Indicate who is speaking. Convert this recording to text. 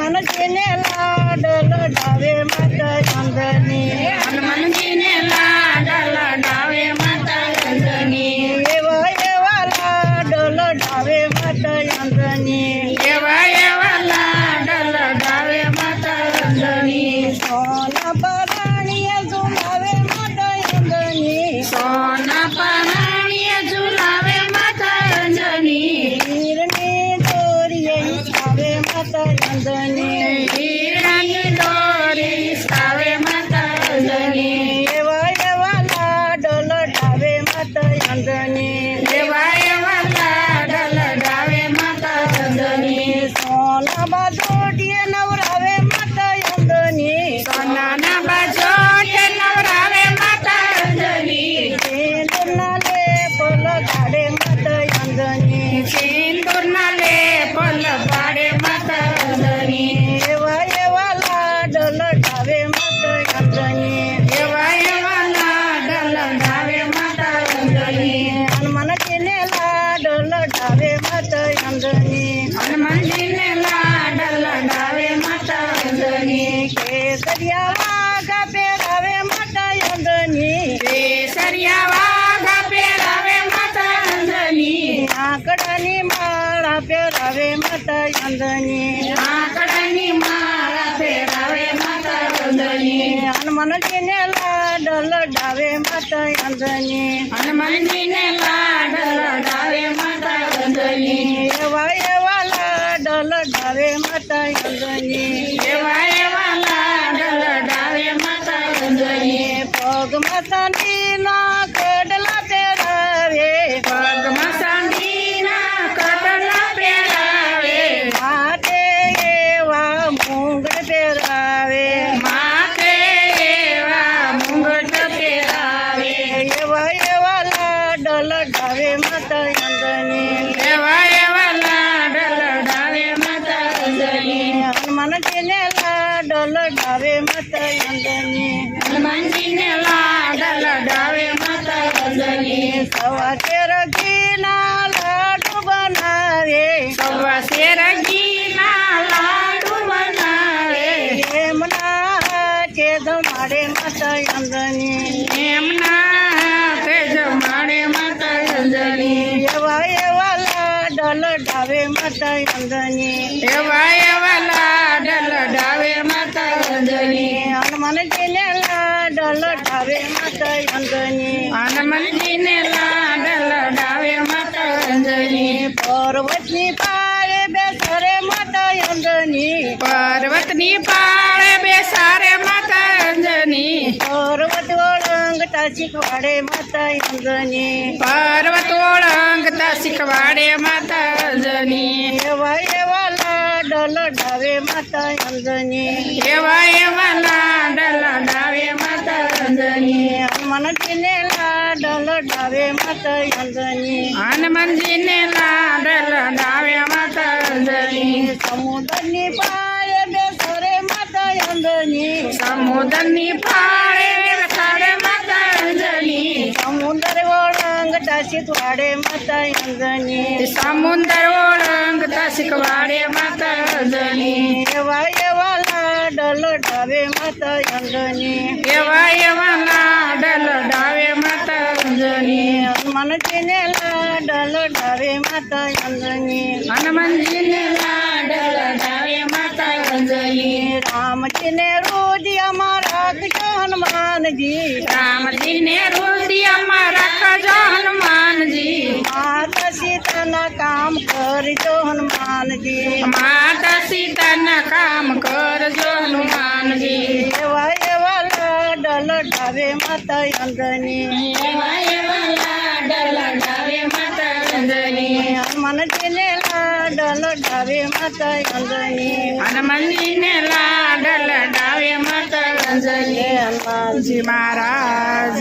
Speaker 1: હનુમાનજીને લાડ લડાવે માતા અંજની
Speaker 2: હનુમાનજીને લાડ લડાવે માતા અંજની
Speaker 1: એવા એવા લાડ લડાવે માતા અંજની
Speaker 2: એવા એવા લાડ લડાવે માતા અંજની
Speaker 1: સોના પરાણીએ ઝુલાવે માતા અંજની
Speaker 2: સોના પારણીએ ઝુલાવે માતા અંજની
Speaker 1: હીરની દોરીએ હિસાવે માતા અંજની
Speaker 2: હીરાની દોરી સાવે માતા અંજની
Speaker 1: એવા એવા લાડ લડાવે માતા અંજની
Speaker 2: એવા એવા લાડ લડાવે માતા અંજની
Speaker 1: સોના બાજોટીએ નવરાવે માતા અંજની
Speaker 2: સોનાના બાજોટે નવરાવે માતા અંજની
Speaker 1: સિંદૂરના લેપ લગાડે માતા અંજની
Speaker 2: સિંદૂરના લેપ લગાડે માતા અંજની
Speaker 1: એવા એવા લાડ લડાવે માતા અંજની
Speaker 2: એવા એવા લાડ લડાવે માતા અંજની
Speaker 1: હનુમાનજીને લાડ લડાવે માતા અંજની
Speaker 2: હનુમાનજીને લાડ લડાવે માતા અંજની
Speaker 1: કેસરિયા વાઘા પહેરાવે માતા અંજની
Speaker 2: કેસરિયા વાઘા પહેરાવે માતા અંજની
Speaker 1: આંકડાની માળા પહેરાવે માતા અંજની
Speaker 2: આંકડાની માળા પહેરાવે માતા અંજની
Speaker 1: હનુમાનજીને લાડ લડાવે માતા અંજની
Speaker 2: હનુમાનજીને લાડ લડાવે માતા અંજની
Speaker 1: એવા એવા લાડ લડાવે માતા અંજની
Speaker 2: એવા એવા લાડ લડાવે માતા અંજની
Speaker 1: પગમાં ચાંદીના કડલા પહેરાવે
Speaker 2: પગમાં ચાંદીના કડલા પહેરાવે
Speaker 1: માથે એવા મૂંગળ પહેરાવે
Speaker 2: માથે એવા મુંગટ પહેરાવે
Speaker 1: એવા એવા લાડ લડાવે માતા અંજની
Speaker 2: એવા એવા લાડ લડાવે માતા અંજની
Speaker 1: હનુમાનજીને લાડ લડાવે માતા અંજની
Speaker 2: હનુમાનજીને લાડ લડાવે માતા અંજની
Speaker 1: સવા તેર ઘીના લાડુ બનાવે
Speaker 2: સવા શેર ઘીના લાડુ બનાવે
Speaker 1: એમના હાથે જમાડે માતા અંજની
Speaker 2: એમના હાથે જમાડે માતા અંજની
Speaker 1: એવા એવા લાડ લડાવે માતા અંજની
Speaker 2: એવા એવા લાડ લડાવે માતા અંજની
Speaker 1: હનુમાનજીને લાડ લડાવે માતા અંજની
Speaker 2: હનુમાનજીને લાડ લડાવે માતા અંજની
Speaker 1: પર્વતની પાળે બેસરે માતા અંજની
Speaker 2: પર્વતની પાળે બેસારે માતા અંજની
Speaker 1: પર્વત ઓળંગતા શીખવાડે માતા અંજની
Speaker 2: પર્વત ઓળંગતા શીખવાડે માતા અંજની
Speaker 1: એવા એવા લાડ લડાવે માતા અંજની
Speaker 2: એવા એવા લાડ લડાવે માતા અંજની
Speaker 1: હનુમાનજીને લાડ લડાવે માતા અંજની
Speaker 2: હનુમાનજીને લાડ લડાવે માતા અંજની
Speaker 1: સમુદ્રની પાળે બેસરે માતા અંજની
Speaker 2: સમુદ્રની પાળે બેસાડે માતા અંજની
Speaker 1: સમુદ્ર ઓળંગતા શીખવાડે માતા અંજની
Speaker 2: સમુદ્ર ઓળંગતા શીખવાડે માતા અંજની
Speaker 1: એવા એવા લાડ લડાવે માતા અંજની
Speaker 2: એવા એવા લાડ લડાવે માતા અંજની
Speaker 1: હનુમાનજીને લાડ લડાવે માતા અંજની
Speaker 2: હનુમાનજીને લાડ લડાવે માતા અંજની
Speaker 1: રામજીને રુદિયામાં રાખજો હનુમાનજી
Speaker 2: રામજીને રુદિયામાં રાખજો હનુમાનજી
Speaker 1: માતા સીતાના કામ કરજો હનુમાનજી
Speaker 2: માતા સીતાના કામ કરજો હનુમાનજી
Speaker 1: એવા એવા લાડ લડાવે માતા અંજની
Speaker 2: એવા એવા લાડ લડાવે માતા અંજની
Speaker 1: હનુમાનજીને લાડ લડાવે માતા અંજની
Speaker 2: હનુમાનજીને લાડ લડાવે માતા અંજની
Speaker 1: હનુમાનજી
Speaker 2: મહારાજ